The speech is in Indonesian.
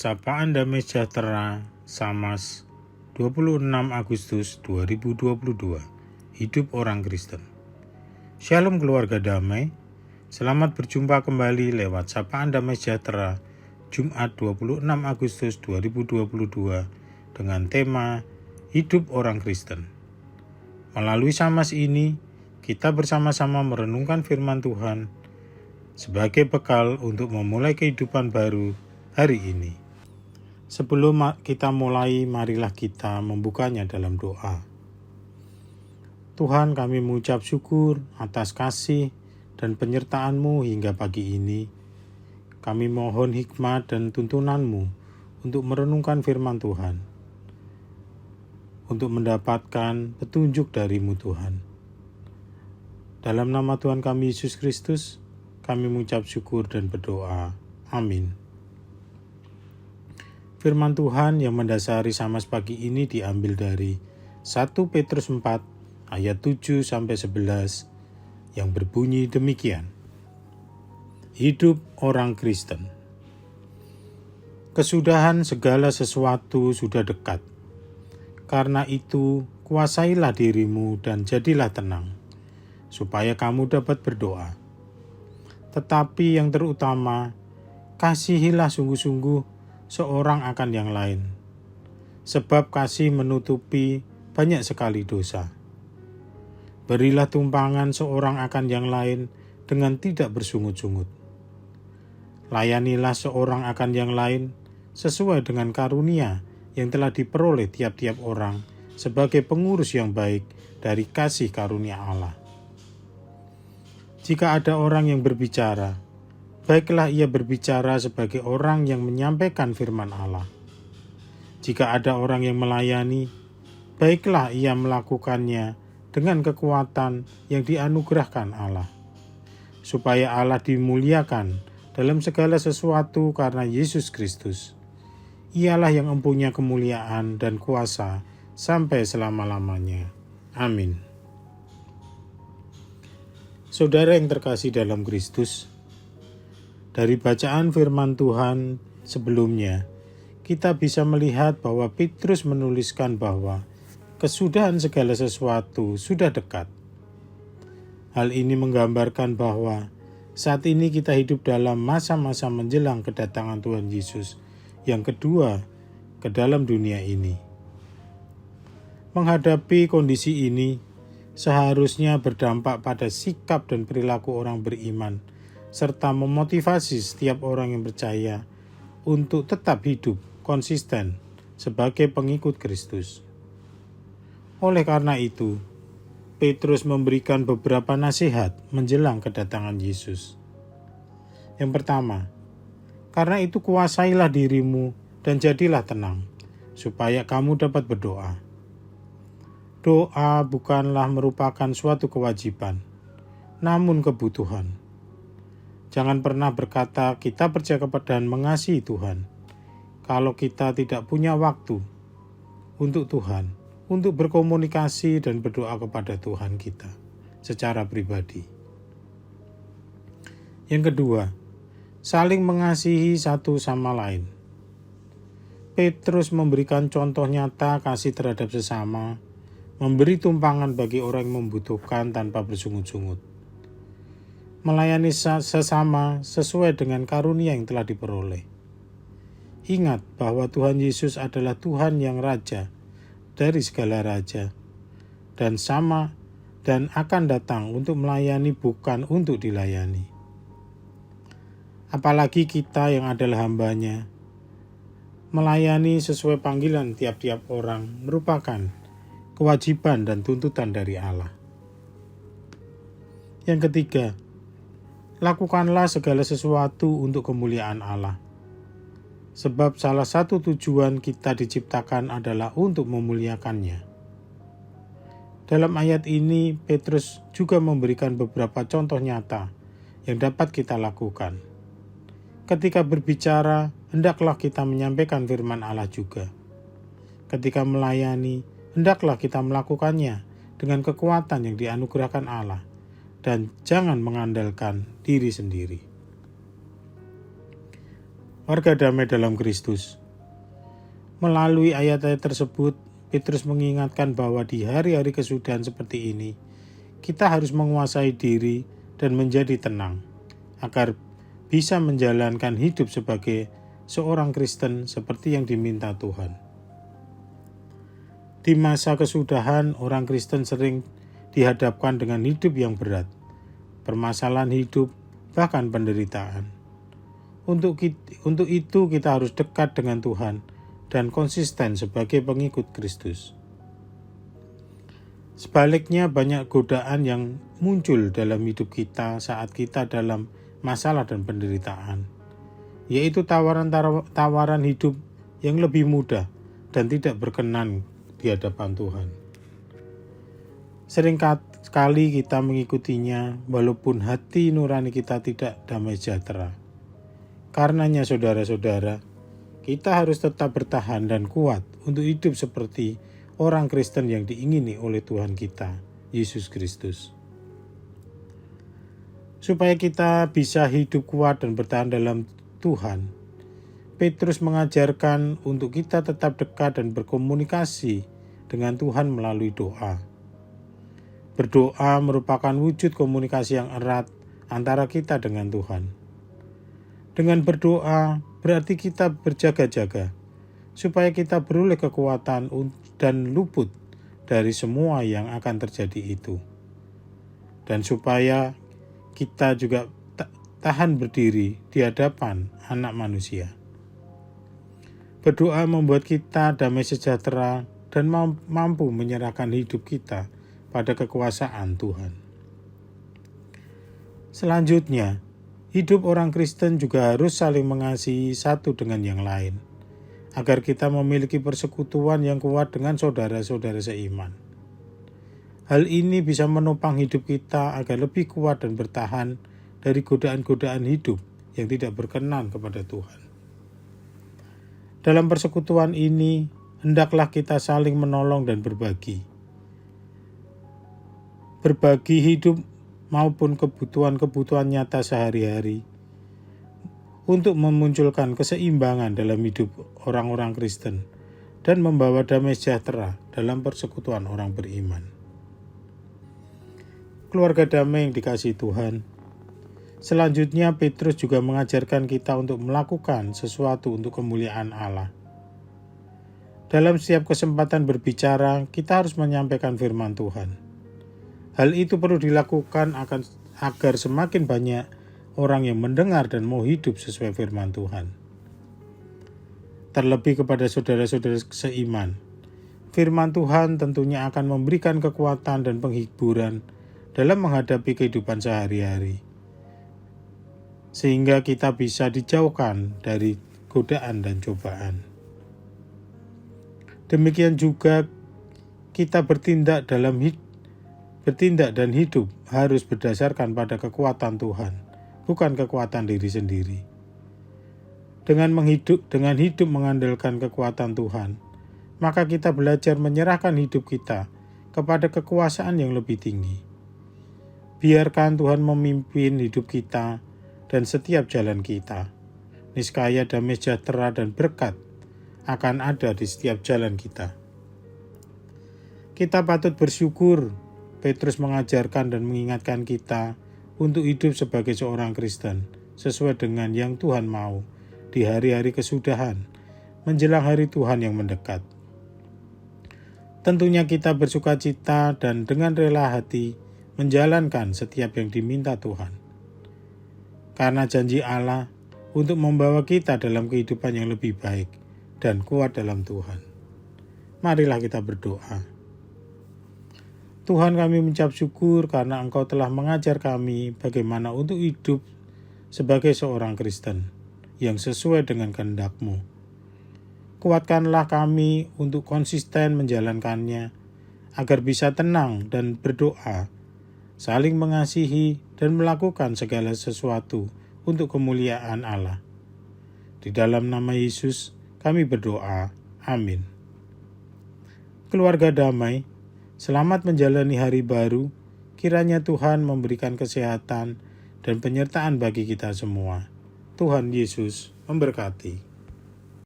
Sapaan Damai Sejahtera Samas 26 Agustus 2022. Hidup orang Kristen. Shalom keluarga damai. Selamat berjumpa kembali lewat Sapaan Damai Sejahtera Jumat 26 Agustus 2022 dengan tema Hidup Orang Kristen. Melalui Samas ini, kita bersama-sama merenungkan firman Tuhan sebagai bekal untuk memulai kehidupan baru hari ini. Sebelum kita mulai, marilah kita membukanya dalam doa. Tuhan, kami mengucap syukur atas kasih dan penyertaan-Mu hingga pagi ini. Kami mohon hikmat dan tuntunan-Mu untuk merenungkan firman Tuhan, untuk mendapatkan petunjuk dari-Mu Tuhan. Dalam nama Tuhan kami Yesus Kristus, kami mengucap syukur dan berdoa. Amin. Firman Tuhan yang mendasari Samas pagi ini diambil dari 1 Petrus 4 ayat 7-11 yang berbunyi demikian. Hidup orang Kristen. Kesudahan segala sesuatu sudah dekat. Karena itu, kuasailah dirimu dan jadilah tenang, supaya kamu dapat berdoa. Tetapi yang terutama, kasihilah sungguh-sungguh seorang akan yang lain, sebab kasih menutupi banyak sekali dosa. Berilah tumpangan seorang akan yang lain dengan tidak bersungut-sungut. Layanilah seorang akan yang lain sesuai dengan karunia yang telah diperoleh tiap-tiap orang sebagai pengurus yang baik dari kasih karunia Allah. Jika ada orang yang berbicara, baiklah ia berbicara sebagai orang yang menyampaikan firman Allah. Jika ada orang yang melayani, baiklah ia melakukannya dengan kekuatan yang dianugerahkan Allah, supaya Allah dimuliakan dalam segala sesuatu karena Yesus Kristus. Ialah yang mempunyai kemuliaan dan kuasa sampai selama-lamanya. Amin. Saudara yang terkasih dalam Kristus, dari bacaan firman Tuhan sebelumnya, kita bisa melihat bahwa Petrus menuliskan bahwa kesudahan segala sesuatu sudah dekat. Hal ini menggambarkan bahwa saat ini kita hidup dalam masa-masa menjelang kedatangan Tuhan Yesus yang kedua ke dalam dunia ini. Menghadapi kondisi ini, seharusnya berdampak pada sikap dan perilaku orang beriman, serta memotivasi setiap orang yang percaya untuk tetap hidup konsisten sebagai pengikut Kristus. Oleh karena itu, Petrus memberikan beberapa nasihat menjelang kedatangan Yesus. Yang pertama, karena itu kuasailah dirimu dan jadilah tenang, supaya kamu dapat berdoa. Doa bukanlah merupakan suatu kewajiban, namun kebutuhan. Jangan pernah berkata kita percaya kepada dan mengasihi Tuhan, kalau kita tidak punya waktu untuk Tuhan, untuk berkomunikasi dan berdoa kepada Tuhan kita secara pribadi. Yang kedua, saling mengasihi satu sama lain. Petrus memberikan contoh nyata kasih terhadap sesama, memberi tumpangan bagi orang yang membutuhkan tanpa bersungut-sungut. Melayani sesama sesuai dengan karunia yang telah diperoleh. Ingat bahwa Tuhan Yesus adalah Tuhan yang Raja dari segala raja, dan akan datang untuk melayani bukan untuk dilayani. Apalagi kita yang adalah hamba-Nya, melayani sesuai panggilan tiap-tiap orang merupakan kewajiban dan tuntutan dari Allah. Yang ketiga, lakukanlah segala sesuatu untuk kemuliaan Allah. Sebab salah satu tujuan kita diciptakan adalah untuk memuliakannya. Dalam ayat ini, Petrus juga memberikan beberapa contoh nyata yang dapat kita lakukan. Ketika berbicara, hendaklah kita menyampaikan firman Allah juga. Ketika melayani, hendaklah kita melakukannya dengan kekuatan yang dianugerahkan Allah, dan jangan mengandalkan diri sendiri. warga damai dalam Kristus. Melalui ayat-ayat tersebut, Petrus mengingatkan bahwa di hari-hari kesudahan seperti ini, kita harus menguasai diri dan menjadi tenang, agar bisa menjalankan hidup sebagai seorang Kristen seperti yang diminta Tuhan. Di masa kesudahan, orang Kristen sering dihadapkan dengan hidup yang berat, permasalahan hidup, bahkan penderitaan. Untuk itu kita harus dekat dengan Tuhan dan konsisten sebagai pengikut Kristus. Sebaliknya, banyak godaan yang muncul dalam hidup kita saat kita dalam masalah dan penderitaan, yaitu tawaran hidup yang lebih mudah dan tidak berkenan di hadapan Tuhan. Seringkali kita mengikutinya walaupun hati nurani kita tidak damai sejahtera. Karenanya saudara-saudara, kita harus tetap bertahan dan kuat untuk hidup seperti orang Kristen yang diingini oleh Tuhan kita, Yesus Kristus. Supaya kita bisa hidup kuat dan bertahan dalam Tuhan, Petrus mengajarkan untuk kita tetap dekat dan berkomunikasi dengan Tuhan melalui doa. Berdoa merupakan wujud komunikasi yang erat antara kita dengan Tuhan. Dengan berdoa berarti kita berjaga-jaga, supaya kita beroleh kekuatan dan luput dari semua yang akan terjadi itu. Dan supaya kita juga tahan berdiri di hadapan anak manusia. Berdoa membuat kita damai sejahtera dan mampu menyerahkan hidup kita pada kekuasaan Tuhan. Selanjutnya, hidup orang Kristen juga harus saling mengasihi satu dengan yang lain, agar kita memiliki persekutuan yang kuat dengan saudara-saudara seiman. Hal ini bisa menopang hidup kita agar lebih kuat dan bertahan dari godaan-godaan hidup yang tidak berkenan kepada Tuhan. Dalam persekutuan ini, hendaklah kita saling menolong dan berbagi. Berbagi hidup maupun kebutuhan-kebutuhan nyata sehari-hari untuk memunculkan keseimbangan dalam hidup orang-orang Kristen dan membawa damai sejahtera dalam persekutuan orang beriman. Keluarga damai yang dikasihi Tuhan, selanjutnya Petrus juga mengajarkan kita untuk melakukan sesuatu untuk kemuliaan Allah. Dalam setiap kesempatan berbicara, kita harus menyampaikan firman Tuhan. Hal itu perlu dilakukan agar semakin banyak orang yang mendengar dan mau hidup sesuai firman Tuhan. Terlebih kepada saudara-saudara seiman, firman Tuhan tentunya akan memberikan kekuatan dan penghiburan dalam menghadapi kehidupan sehari-hari, sehingga kita bisa dijauhkan dari godaan dan cobaan. Demikian juga kita bertindak dan hidup harus berdasarkan pada kekuatan Tuhan, bukan kekuatan diri sendiri. Dengan hidup mengandalkan kekuatan Tuhan, maka kita belajar menyerahkan hidup kita kepada kekuasaan yang lebih tinggi. Biarkan Tuhan memimpin hidup kita dan setiap jalan kita. Niscaya damai sejahtera dan berkat akan ada di setiap jalan kita. Kita patut bersyukur Petrus mengajarkan dan mengingatkan kita untuk hidup sebagai seorang Kristen sesuai dengan yang Tuhan mau di hari-hari kesudahan menjelang hari Tuhan yang mendekat. Tentunya kita bersukacita dan dengan rela hati menjalankan setiap yang diminta Tuhan. Karena janji Allah untuk membawa kita dalam kehidupan yang lebih baik dan kuat dalam Tuhan. Marilah kita berdoa. Tuhan, kami mengucap syukur karena Engkau telah mengajar kami bagaimana untuk hidup sebagai seorang Kristen yang sesuai dengan kehendak-Mu. Kuatkanlah kami untuk konsisten menjalankannya, agar bisa tenang dan berdoa, saling mengasihi dan melakukan segala sesuatu untuk kemuliaan Allah. Di dalam nama Yesus kami berdoa. Amin. Keluarga damai, selamat menjalani hari baru. Kiranya Tuhan memberikan kesehatan dan penyertaan bagi kita semua. Tuhan Yesus memberkati.